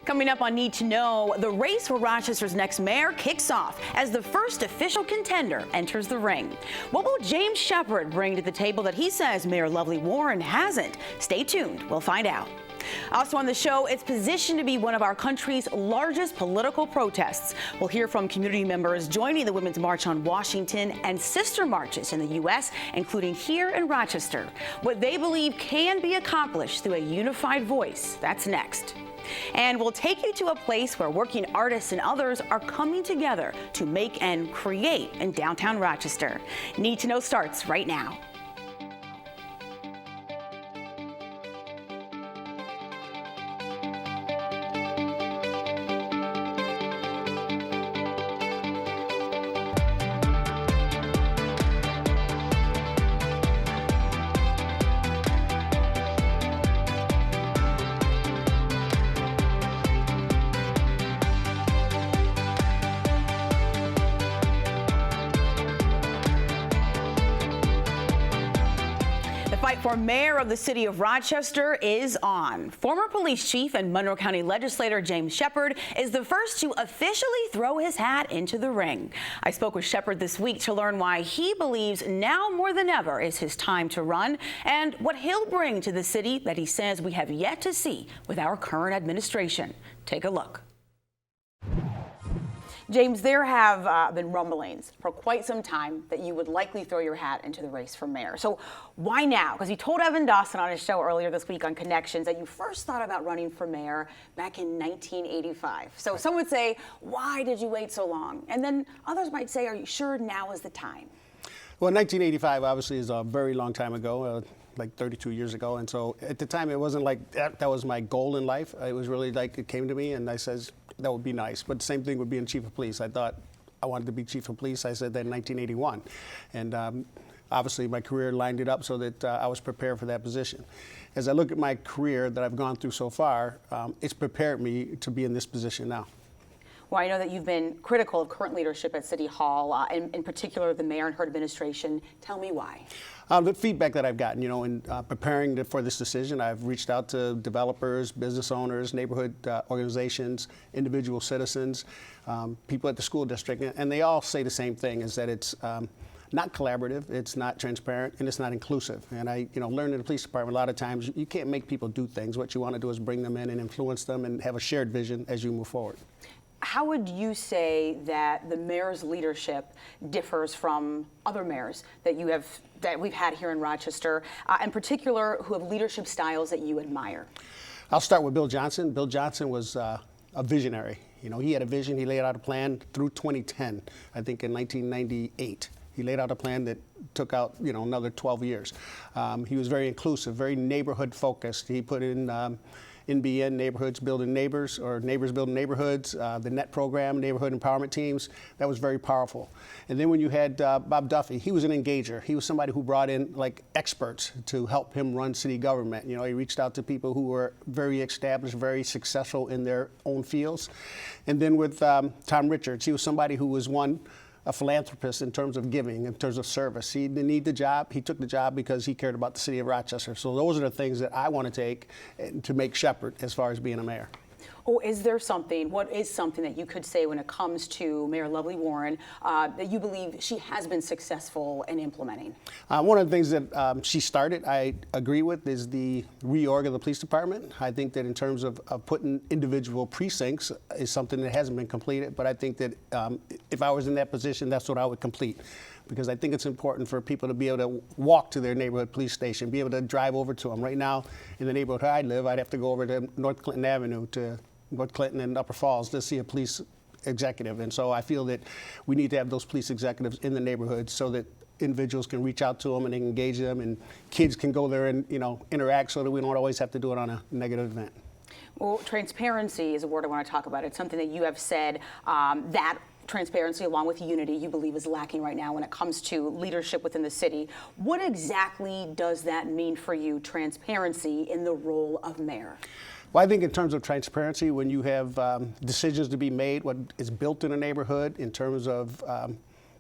Coming up on Need to Know, the race for Rochester's next mayor kicks off as the first official contender enters the ring. What will James Shepherd bring to the table that he says Mayor Lovely Warren hasn't? Stay tuned. We'll find out. Also on the show, it's positioned to be one of our country's largest political protests. We'll hear from community members joining the Women's March on Washington and sister marches in the U.S., including here in Rochester. What they believe can be accomplished through a unified voice. That's next. And we'll take you to a place where working artists and others are coming together to make and create in downtown Rochester. Need to Know starts right now. Fight for mayor of the city of Rochester is on. Former police chief and Monroe County legislator James Shepherd is the first to officially throw his hat into the ring. I spoke with Shepherd this week to learn why he believes now more than ever is his time to run and what he'll bring to the city that he says we have yet to see with our current administration. Take a look. James, there have been rumblings for quite some time that you would likely throw your hat into the race for mayor. So why now? Because you told Evan Dawson on his show earlier this week on Connections that you first thought about running for mayor back in 1985. So some would say, why did you wait so long? And then others might say, are you sure now is the time? Well, 1985 obviously is a very long time ago. Like 32 years ago. And so at the time, it wasn't like that was my goal in life. It was really like it came to me and I says, that would be nice. But the same thing with being chief of police. I thought I wanted to be chief of police. I said that in 1981. And obviously my career lined it up so that I was prepared for that position. As I look at my career that I've gone through so far, it's prepared me to be in this position now. Well, I know that you've been critical of current leadership at City Hall, in particular the mayor and her administration. Tell me why. The feedback that I've gotten, in preparing for this decision, I've reached out to developers, business owners, neighborhood organizations, individual citizens, people at the school district, and they all say the same thing, is that it's not collaborative, it's not transparent, and it's not inclusive. And I, learned in the police department a lot of times you can't make people do things. What you want to do is bring them in and influence them and have a shared vision as you move forward. How would you say that the mayor's leadership differs from other mayors that we've had here in Rochester, in particular, who have leadership styles that you admire? I'll start with Bill Johnson. Bill Johnson was a visionary. He had a vision. He laid out a plan through 2010. I think in 1998. He laid out a plan that took out, another 12 years. He was very inclusive, very neighborhood focused. He put in NBN, Neighborhoods Building Neighbors, or Neighbors Building Neighborhoods, the NET program, Neighborhood Empowerment Teams. That was very powerful. And then when you had Bob Duffy, he was an engager. He was somebody who brought in experts to help him run city government. He reached out to people who were very established, very successful in their own fields. And then with Tom Richards, he was somebody who was a philanthropist in terms of giving, in terms of service. He didn't need the job. He took the job because he cared about the city of Rochester. So those are the things that I want to take to make Shepherd as far as being a mayor. Or is there something, what is something that you could say when it comes to Mayor Lovely Warren that you believe she has been successful in implementing? One of the things that she started, I agree with, is the reorg of the police department. I think that in terms of putting individual precincts is something that hasn't been completed, but I think that if I was in that position, that's what I would complete. Because I think it's important for people to be able to walk to their neighborhood police station, be able to drive over to them. Right now, in the neighborhood I live, I'd have to go over to North Clinton Avenue to North Clinton and Upper Falls to see a police executive. And so I feel that we need to have those police executives in the neighborhood so that individuals can reach out to them and engage them, and kids can go there and interact so that we don't always have to do it on a negative event. Well, transparency is a word I want to talk about. It's something that you have said that transparency along with unity you believe is lacking right now when it comes to leadership within the city. What exactly does that mean for you, transparency in the role of mayor? Well, I think in terms of transparency, when you have decisions to be made, what is built in a neighborhood in terms of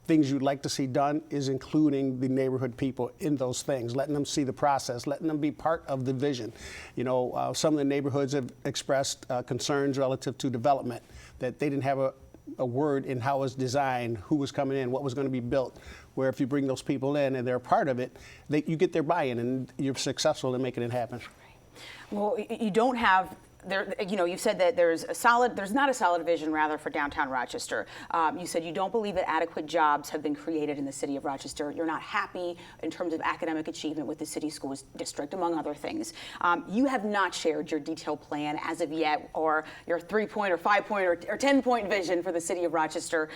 things you'd like to see done is including the neighborhood people in those things, letting them see the process, letting them be part of the vision. You know, some of the neighborhoods have expressed concerns relative to development, that they didn't have a word in how it was designed, who was coming in, what was going to be built, where if you bring those people in and they're a part of it, you get their buy-in and you're successful in making it happen. Well, you don't have there, you know, you've said that there's not a solid vision, rather, for downtown Rochester. You said you don't believe that adequate jobs have been created in the city of Rochester. You're not happy in terms of academic achievement with the city school district, among other things. You have not shared your detailed plan as of yet, or your 3-point or 5-point or 10-point vision for the city of Rochester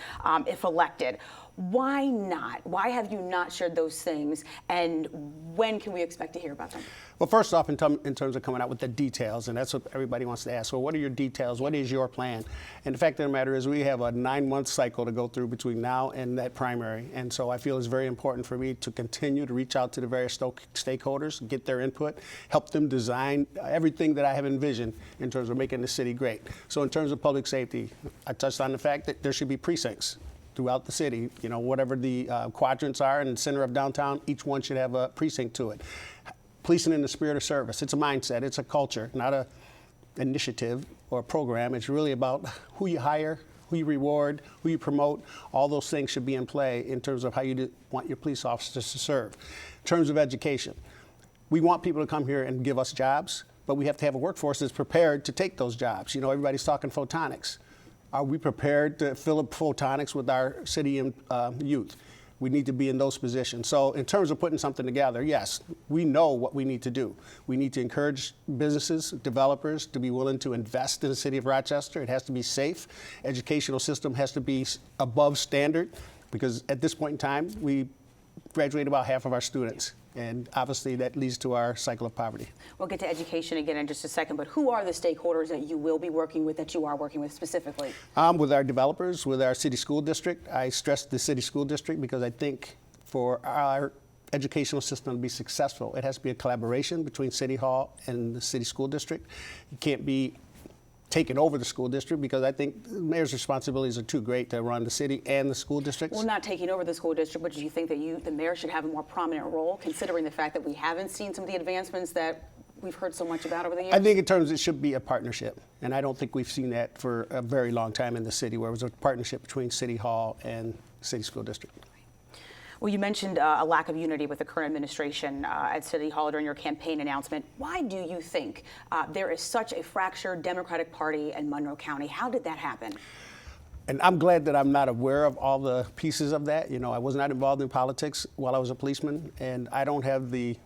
if elected. Why not? Why have you not shared those things, and when can we expect to hear about them? Well, first off, in terms of coming out with the details, and that's what everybody wants to ask, well, what are your details? What is your plan? And the fact of the matter is we have a 9-month cycle to go through between now and that primary. And so I feel it's very important for me to continue to reach out to the various stakeholders, get their input, help them design everything that I have envisioned in terms of making the city great. So in terms of public safety, I touched on the fact that there should be precincts throughout the city. You know, whatever the quadrants are in the center of downtown, each one should have a precinct to it. Policing in the spirit of service. It's a mindset. It's a culture, not a initiative or a program. It's really about who you hire, who you reward, who you promote. All those things should be in play in terms of how you want your police officers to serve. In terms of education, we want people to come here and give us jobs, but we have to have a workforce that's prepared to take those jobs. You know, everybody's talking photonics. Are we prepared to fill up photonics with our city youth? We need to be in those positions. So in terms of putting something together, yes, we know what we need to do. We need to encourage businesses, developers to be willing to invest in the city of Rochester. It has to be safe. Educational system has to be above standard, because at this point in time, we graduate about half of our students. And obviously that leads to our cycle of poverty. We'll get to education again in just a second, but who are the stakeholders that you will be working with, that you are working with specifically? With our developers, with our city school district. I stress the city school district because I think for our educational system to be successful, it has to be a collaboration between City Hall and the city school district. It can't be taken over the school district, because I think the mayor's responsibilities are too great to run the city and the school districts. Well, not taking over the school district, but do you think that the mayor should have a more prominent role, considering the fact that we haven't seen some of the advancements that we've heard so much about over the years? I think in terms it should be a partnership, and I don't think we've seen that for a very long time in the city, where it was a partnership between City Hall and City School District. Well, you mentioned a lack of unity with the current administration at City Hall during your campaign announcement. Why do you think there is such a fractured Democratic Party in Monroe County? How did that happen? And I'm glad that I'm not aware of all the pieces of that. You know, I was not involved in politics while I was a policeman, and I don't have the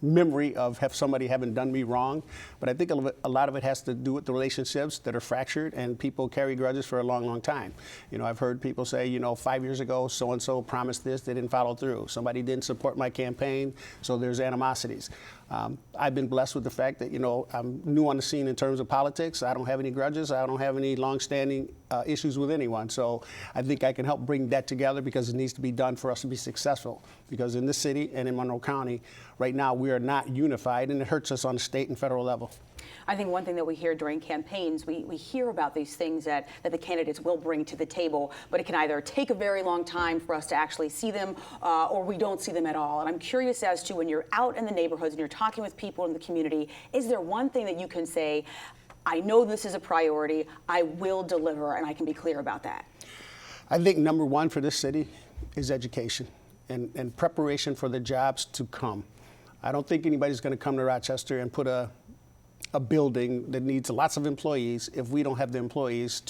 memory of somebody having done me wrong, but I think a lot of it has to do with the relationships that are fractured, and people carry grudges for a long, long time. You know, I've heard people say, you know, 5 years ago, so-and-so promised this, they didn't follow through. Somebody didn't support my campaign, so there's animosities. I've been blessed with the fact that, you know, I'm new on the scene in terms of politics. I don't have any grudges. I don't have any long-standing issues with anyone. So I think I can help bring that together, because it needs to be done for us to be successful. Because in this city and in Monroe County, right now, we are not unified, and it hurts us on the state and federal level. I think one thing that we hear during campaigns, we hear about these things that the candidates will bring to the table, but it can either take a very long time for us to actually see them, or we don't see them at all. And I'm curious as to, when you're out in the neighborhoods and you're talking with people in the community, is there one thing that you can say, I know this is a priority, I will deliver, and I can be clear about that? I think number one for this city is education and preparation for the jobs to come. I don't think anybody's going to come to Rochester and put a building that needs lots of employees if we don't have the employees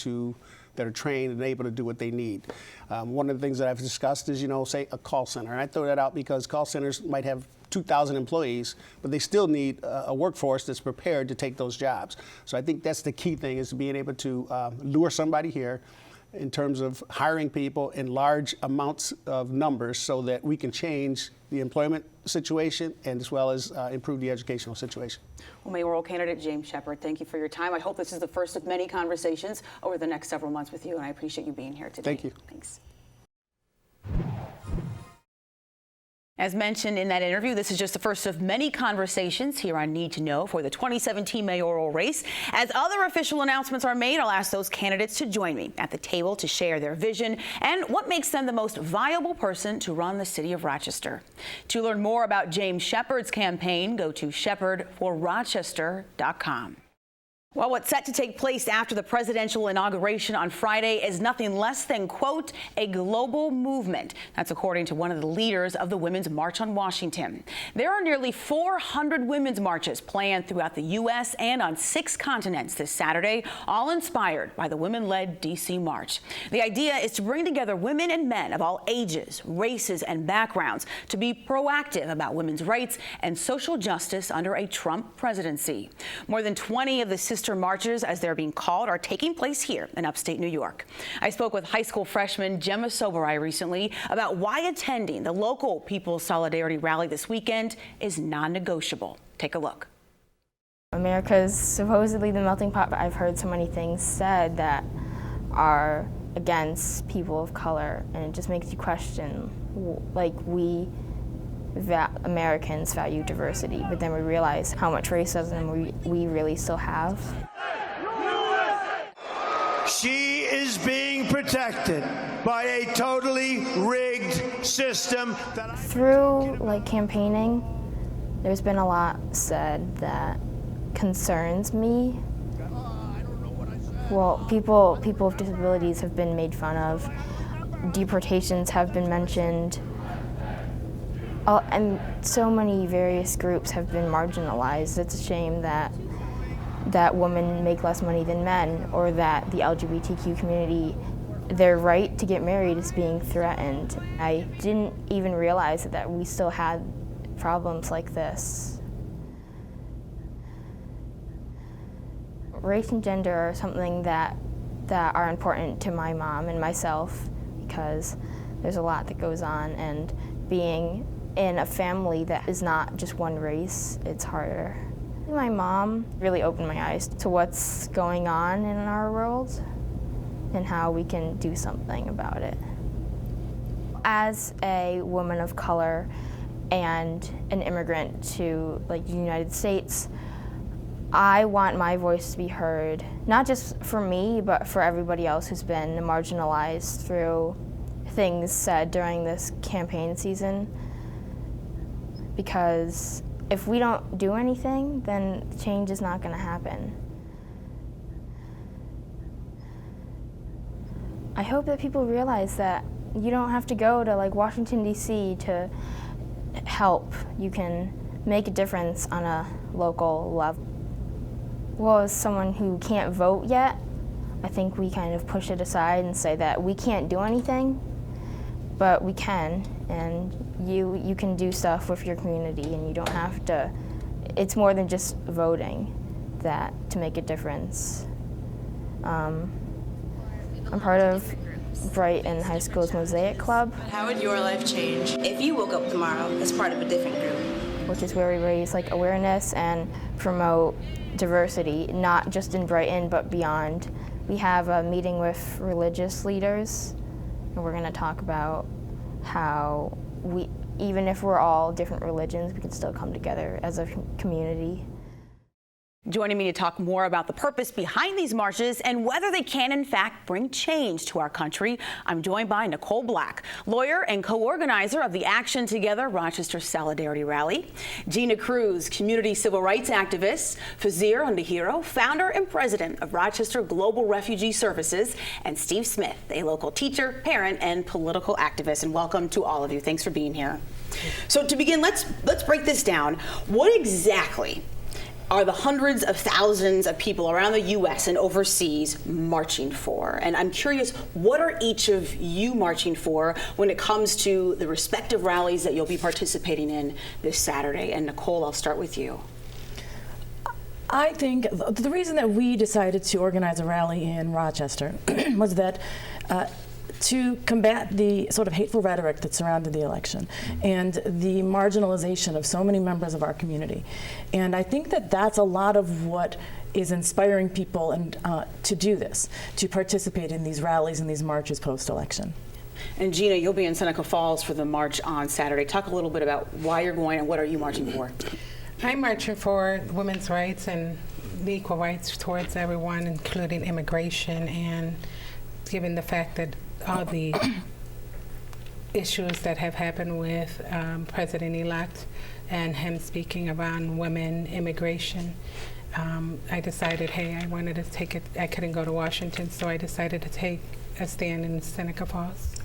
that are trained and able to do what they need. One of the things that I've discussed is, you know, say a call center. And I throw that out because call centers might have 2,000 employees, but they still need a workforce that's prepared to take those jobs. So I think that's the key thing, is being able to lure somebody here in terms of hiring people in large amounts of numbers, so that we can change the employment situation and as well as improve the educational situation. Well, mayoral candidate James Shepherd, thank you for your time. I hope this is the first of many conversations over the next several months with you, and I appreciate you being here today. Thank you. Thanks. As mentioned in that interview, this is just the first of many conversations here on Need to Know for the 2017 mayoral race. As other official announcements are made, I'll ask those candidates to join me at the table to share their vision and what makes them the most viable person to run the city of Rochester. To learn more about James Shepherd's campaign, go to shepherdforrochester.com. Well, what's set to take place after the presidential inauguration on Friday is nothing less than, quote, a global movement. That's according to one of the leaders of the Women's March on Washington. There are nearly 400 women's marches planned throughout the U.S. and on 6 continents this Saturday, all inspired by the women-led D.C. March. The idea is to bring together women and men of all ages, races, and backgrounds to be proactive about women's rights and social justice under a Trump presidency. More than 20 of the sister marches, as they're being called, are taking place here in upstate New York. I spoke with high school freshman Gemma Soberai recently about why attending the local People's Solidarity Rally this weekend is non-negotiable. Take a look. America is supposedly the melting pot, but I've heard so many things said that are against people of color, and it just makes you question, like, Americans value diversity, but then we realize how much racism we really still have. She is being protected by a totally rigged system. Through campaigning, there's been a lot said that concerns me. Well, people with disabilities have been made fun of. Deportations have been mentioned. And so many various groups have been marginalized. It's a shame that women make less money than men, or that the LGBTQ community, their right to get married is being threatened. I didn't even realize that we still had problems like this. Race and gender are something that are important to my mom and myself, because there's a lot that goes on, and being in a family that is not just one race, it's harder. My mom really opened my eyes to what's going on in our world and how we can do something about it. As a woman of color and an immigrant to the United States, I want my voice to be heard, not just for me, but for everybody else who's been marginalized through things said during this campaign season. Because if we don't do anything, then change is not going to happen. I hope that people realize that you don't have to go to Washington, D.C. to help. You can make a difference on a local level. Well, as someone who can't vote yet, I think we kind of push it aside and say that we can't do anything, but we can, and you can do stuff with your community, and you don't have to. It's more than just voting to make a difference. I'm part of Brighton High School's Mosaic Club. How would your life change if you woke up tomorrow as part of a different group? Which is where we raise awareness and promote diversity, not just in Brighton but beyond. We have a meeting with religious leaders, and we're going to talk about how even if we're all different religions, we can still come together as a community. Joining me to talk more about the purpose behind these marches and whether they can, in fact, bring change to our country, I'm joined by Nicole Black, lawyer and co-organizer of the Action Together Rochester Solidarity Rally, Gina Cruz, community civil rights activist, Fazir Ondihiro, founder and president of Rochester Global Refugee Services, and Steve Smith, a local teacher, parent, and political activist. And welcome to all of you. Thanks for being here. So to begin, let's break this down. What exactly are the hundreds of thousands of people around the U.S. and overseas marching for? And I'm curious, what are each of you marching for when it comes to the respective rallies that you'll be participating in this Saturday? And Nicole, I'll start with you. I think the reason that we decided to organize a rally in Rochester was that to combat the sort of hateful rhetoric that surrounded the election and the marginalization of so many members of our community. And I think that that's a lot of what is inspiring people and to do this, to participate in these rallies and these marches post-election. And Gina, you'll be in Seneca Falls for the march on Saturday. Talk a little bit about why you're going and what are you marching for? I'm marching for women's rights and the equal rights towards everyone, including immigration, and given the fact that all the issues that have happened with President-elect and him speaking about women, immigration, I decided, hey, I wanted to take it. I couldn't go to Washington, so I decided to take a stand in Seneca Falls.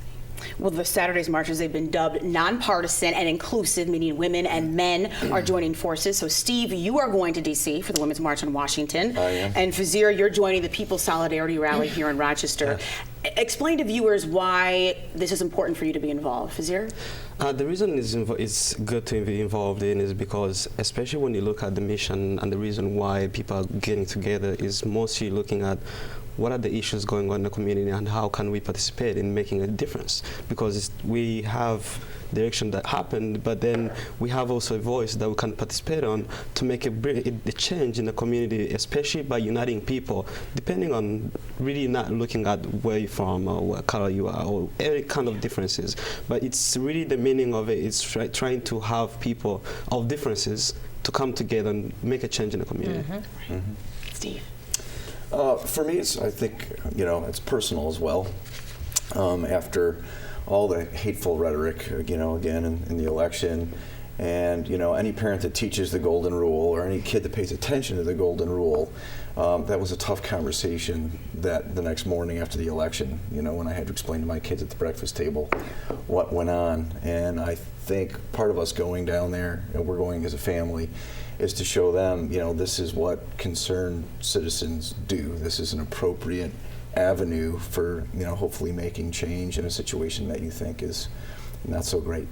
Well, the Saturday's marches, they've been dubbed nonpartisan and inclusive, meaning women and men are joining forces. So, Steve, you are going to D.C. for the Women's March on Washington. I am. And Fazir, you're joining the People's Solidarity Rally here in Rochester. Yes. Explain to viewers why this is important for you to be involved. Fazir? The reason it's good to be involved in is because, especially when you look at the mission and the reason why people are getting together, is mostly looking at what are the issues going on in the community and how can we participate in making a difference? Because we have direction that happened, but then we have also a voice that we can participate on to make a change in the community, especially by uniting people, depending on really not looking at where you're from or what color you are or any kind of differences. But it's really the meaning of it is trying to have people of differences to come together and make a change in the community. Mm-hmm. Mm-hmm. Steve? For me, I think, it's personal as well. After all the hateful rhetoric, again in the election, and any parent that teaches the golden rule or any kid that pays attention to the golden rule, that was a tough conversation that the next morning after the election, when I had to explain to my kids at the breakfast table what went on. And I think part of us going down there, and we're going as a family, is to show them, this is what concerned citizens do. This is an appropriate avenue for, hopefully making change in a situation that you think is not so great.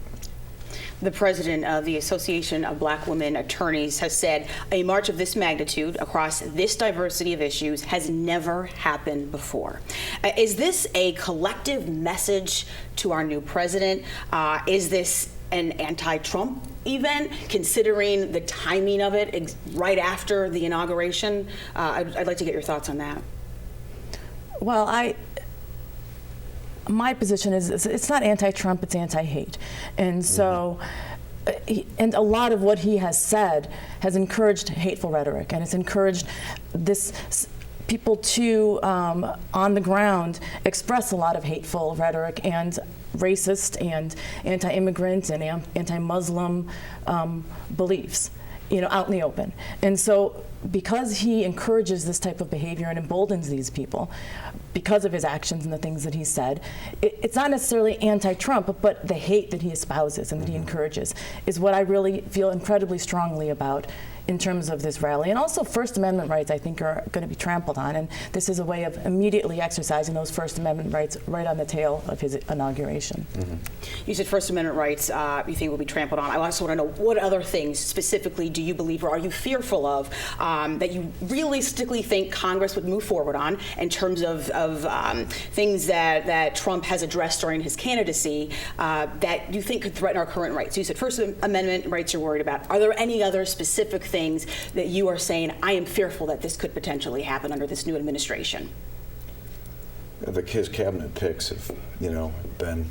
The president of the Association of Black Women Attorneys has said a march of this magnitude across this diversity of issues has never happened before. Is this a collective message to our new president? Is this an anti-Trump event, considering the timing of it right after the inauguration? I'd like to get your thoughts on that. Well, my position is it's not anti-Trump, it's anti-hate. And so, and a lot of what he has said has encouraged hateful rhetoric, and it's encouraged people to, on the ground, express a lot of hateful rhetoric and racist and anti-immigrant and anti-Muslim beliefs, out in the open. And so because he encourages this type of behavior and emboldens these people because of his actions and the things that he said, it's not necessarily anti-Trump, but the hate that he espouses and that he encourages is what I really feel incredibly strongly about in terms of this rally. And also First Amendment rights, I think, are going to be trampled on, and this is a way of immediately exercising those First Amendment rights right on the tail of his inauguration. Mm-hmm. You said First Amendment rights you think will be trampled on. I also want to know, what other things specifically do you believe, or are you fearful of, that you realistically think Congress would move forward on in terms of things that Trump has addressed during his candidacy that you think could threaten our current rights? You said First Amendment rights you're worried about. Are there any other specific things that you are saying, I am fearful that this could potentially happen under this new administration? His cabinet picks have, been,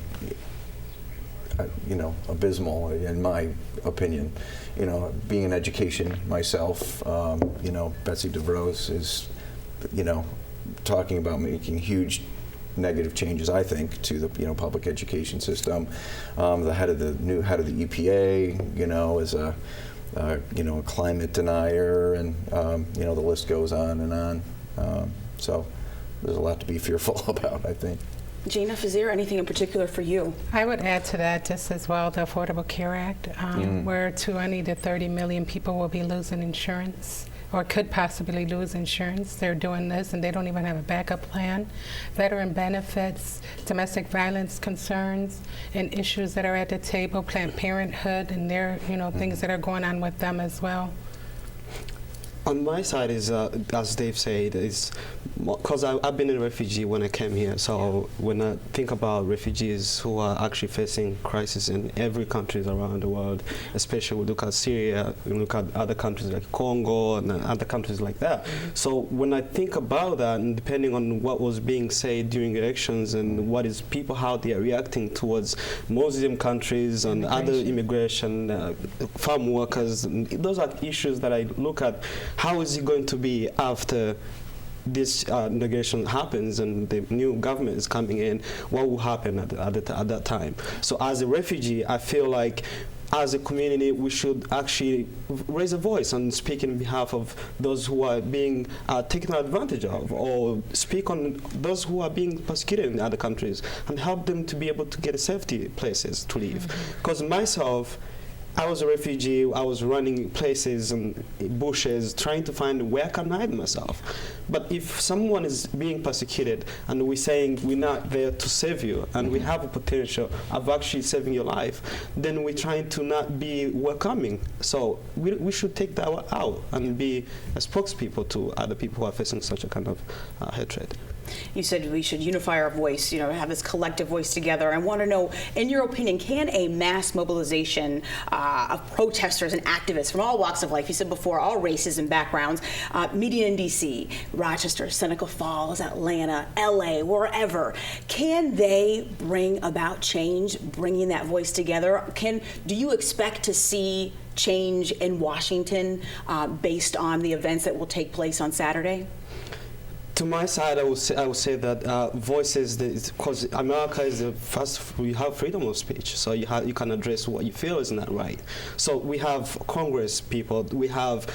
abysmal in my opinion. Being in education myself, Betsy DeVos is, talking about making huge negative changes, I think, to the public education system. The new head of the EPA, is a climate denier, and the list goes on and on. So there's a lot to be fearful about, I think. Gina, Fazir, anything in particular for you? I would add to that just as well the Affordable Care Act, where 20 to 30 million people will be losing insurance or could possibly lose insurance. They're doing this and they don't even have a backup plan. Veteran benefits, domestic violence concerns, and issues that are at the table, Planned Parenthood and their, things that are going on with them as well. On my side is, as Dave said, is because I've been a refugee when I came here. So when I think about refugees who are actually facing crisis in every country around the world, especially we look at Syria, we look at other countries like Congo and other countries like that. So when I think about that, and depending on what was being said during elections and what is people, how they are reacting towards Muslim countries and other immigration, farm workers, those are issues that I look at. How is it going to be after this negotiation happens and the new government is coming in? What will happen at that time? So as a refugee, I feel like as a community, we should actually raise a voice and speak in behalf of those who are being taken advantage of, or speak on those who are being persecuted in other countries and help them to be able to get safety places to live. Because myself, I was a refugee. I was running places and bushes, trying to find where I can hide myself. But if someone is being persecuted and we're saying we're not there to save you and we have a potential of actually saving your life, then we're trying to not be welcoming. So we should take that out and be a spokespeople to other people who are facing such a kind of hatred. You said we should unify our voice, have this collective voice together. I want to know, in your opinion, can a mass mobilization of protesters and activists from all walks of life, you said before, all races and backgrounds, meeting in D.C., Rochester, Seneca Falls, Atlanta, L.A., wherever, can they bring about change, bringing that voice together? Do you expect to see change in Washington based on the events that will take place on Saturday? To my side, I would say that voices, because America is the first, we have freedom of speech, so you can address what you feel is not right. So we have Congress people, we have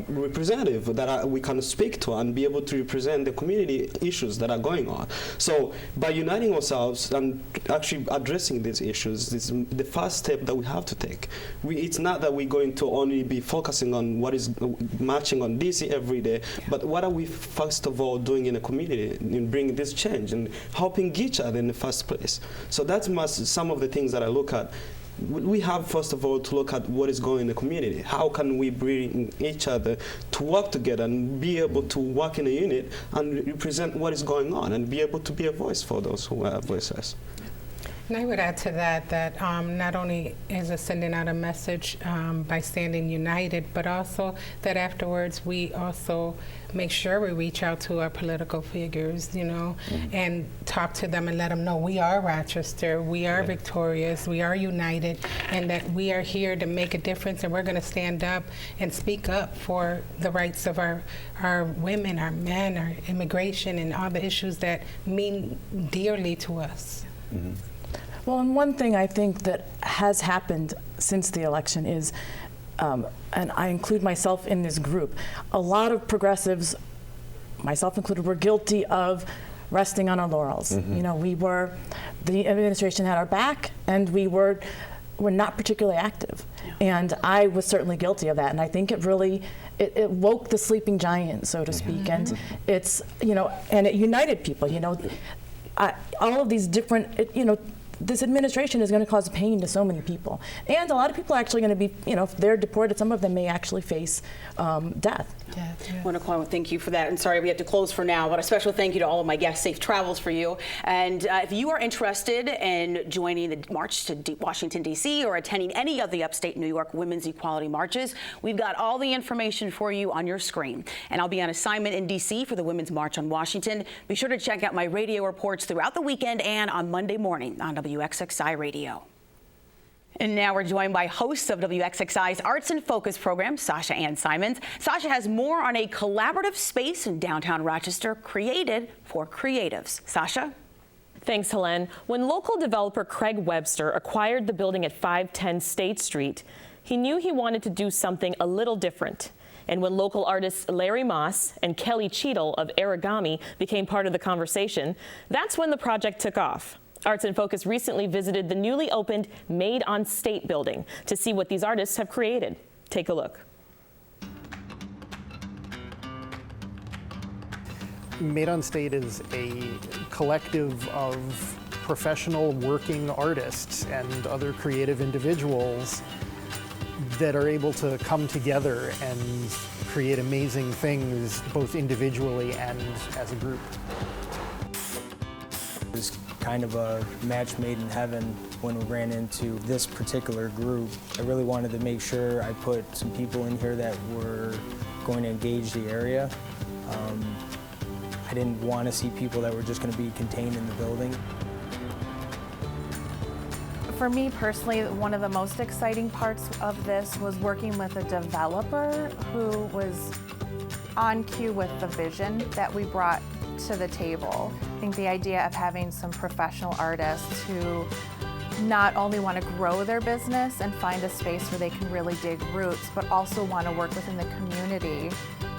representatives that we can speak to and be able to represent the community issues that are going on. So by uniting ourselves and actually addressing these issues is the first step that we have to take. It's not that we're going to only be focusing on what is marching on DC every day, but what are we first of all doing in a community in bringing this change and helping each other in the first place. So that's some of the things that I look at. We have, first of all, to look at what is going in the community. How can we bring each other to work together and be able to work in a unit and represent what is going on and be able to be a voice for those who are voiceless. And I would add to that not only is it sending out a message by standing united, but also that afterwards we also make sure we reach out to our political figures, and talk to them and let them know we are Rochester, we are victorious, we are united, and that we are here to make a difference, and we're going to stand up and speak up for the rights of our women, our men, our immigration, and all the issues that mean dearly to us. Mm-hmm. Well, and one thing I think that has happened since the election is, and I include myself in this group, a lot of progressives, myself included, were guilty of resting on our laurels. The administration had our back, and we were not particularly active. And I was certainly guilty of that, and I think it really, it woke the sleeping giant, so to speak, and it's, and it united people, all of these different, this administration is going to cause pain to so many people. And a lot of people are actually going to be, if they're deported, some of them may actually face death. Wonderful. Thank you for that. And sorry we have to close for now, but a special thank you to all of my guests. Safe travels for you. And if you are interested in joining the march to Washington, D.C. or attending any of the upstate New York Women's Equality Marches, we've got all the information for you on your screen. And I'll be on assignment in D.C. for the Women's March on Washington. Be sure to check out my radio reports throughout the weekend and on Monday morning on WXXI Radio. And now we're joined by hosts of WXXI's Arts in Focus program, Sasha Ann Simons. Sasha has more on a collaborative space in downtown Rochester created for creatives. Sasha? Thanks, Helene. When local developer Craig Webster acquired the building at 510 State Street, he knew he wanted to do something a little different. And when local artists Larry Moss and Kelly Cheadle of Origami became part of the conversation, that's when the project took off. Arts in Focus recently visited the newly opened Made on State building to see what these artists have created. Take a look. Made on State is a collective of professional working artists and other creative individuals that are able to come together and create amazing things both individually and as a group. It was kind of a match made in heaven when we ran into this particular group. I really wanted to make sure I put some people in here that were going to engage the area. I didn't want to see people that were just going to be contained in the building. For me personally, one of the most exciting parts of this was working with a developer who was on cue with the vision that we brought to the table. I think the idea of having some professional artists who not only want to grow their business and find a space where they can really dig roots, but also want to work within the community.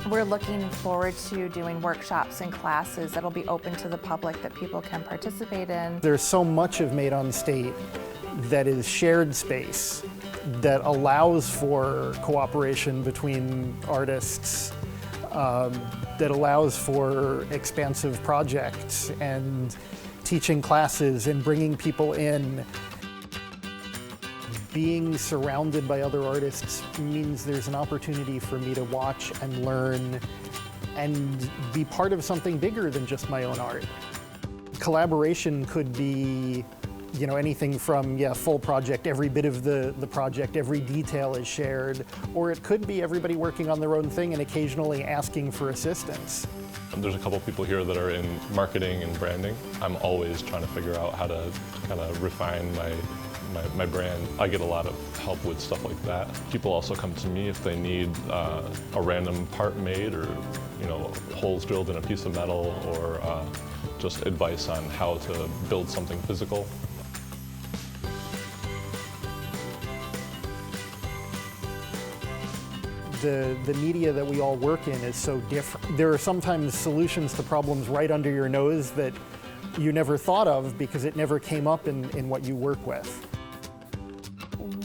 We're looking forward to doing workshops and classes that'll be open to the public that people can participate in. There's so much of Made on State that is shared space that allows for cooperation between artists, that allows for expansive projects and teaching classes and bringing people in. Being surrounded by other artists means there's an opportunity for me to watch and learn and be part of something bigger than just my own art. Collaboration could be, you know, anything from, full project, every bit of the project, every detail is shared, or it could be everybody working on their own thing and occasionally asking for assistance. There's a couple people here that are in marketing and branding. I'm always trying to figure out how to kind of refine my brand. I get a lot of help with stuff like that. People also come to me if they need a random part made, or holes drilled in a piece of metal, or just advice on how to build something physical. The media that we all work in is so different. There are sometimes solutions to problems right under your nose that you never thought of because it never came up in what you work with.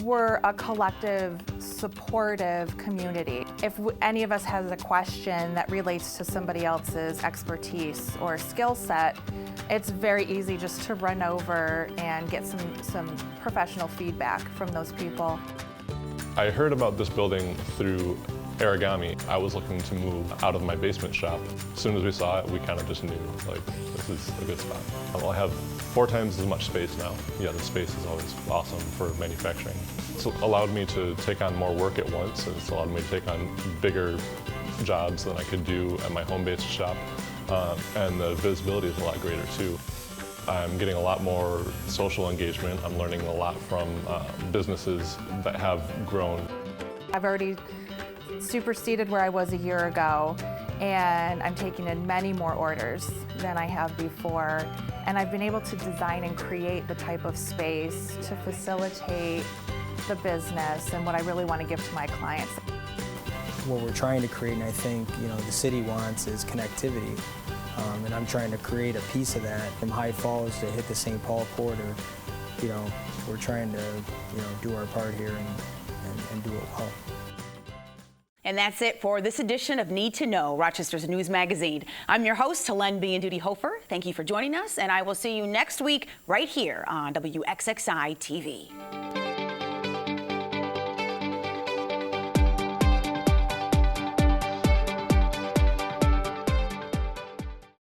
We're a collective, supportive community. If any of us has a question that relates to somebody else's expertise or skill set, it's very easy just to run over and get some professional feedback from those people. I heard about this building through Origami. I was looking to move out of my basement shop. As soon as we saw it, we kind of just knew, like, this is a good spot. I have 4 times as much space now. Yeah, the space is always awesome for manufacturing. It's allowed me to take on more work at once, and it's allowed me to take on bigger jobs than I could do at my home-based shop. And the visibility is a lot greater too. I'm getting a lot more social engagement. I'm learning a lot from businesses that have grown. I've already superseded where I was a year ago, and I'm taking in many more orders than I have before. And I've been able to design and create the type of space to facilitate the business and what I really want to give to my clients. What we're trying to create, and I think the city wants, is connectivity. And I'm trying to create a piece of that from High Falls to hit the St. Paul Quarter. We're trying to do our part here and do it well. And that's it for this edition of Need to Know, Rochester's news magazine. I'm your host, Helen Bianduti-Hofer. Thank you for joining us, and I will see you next week right here on WXXI TV.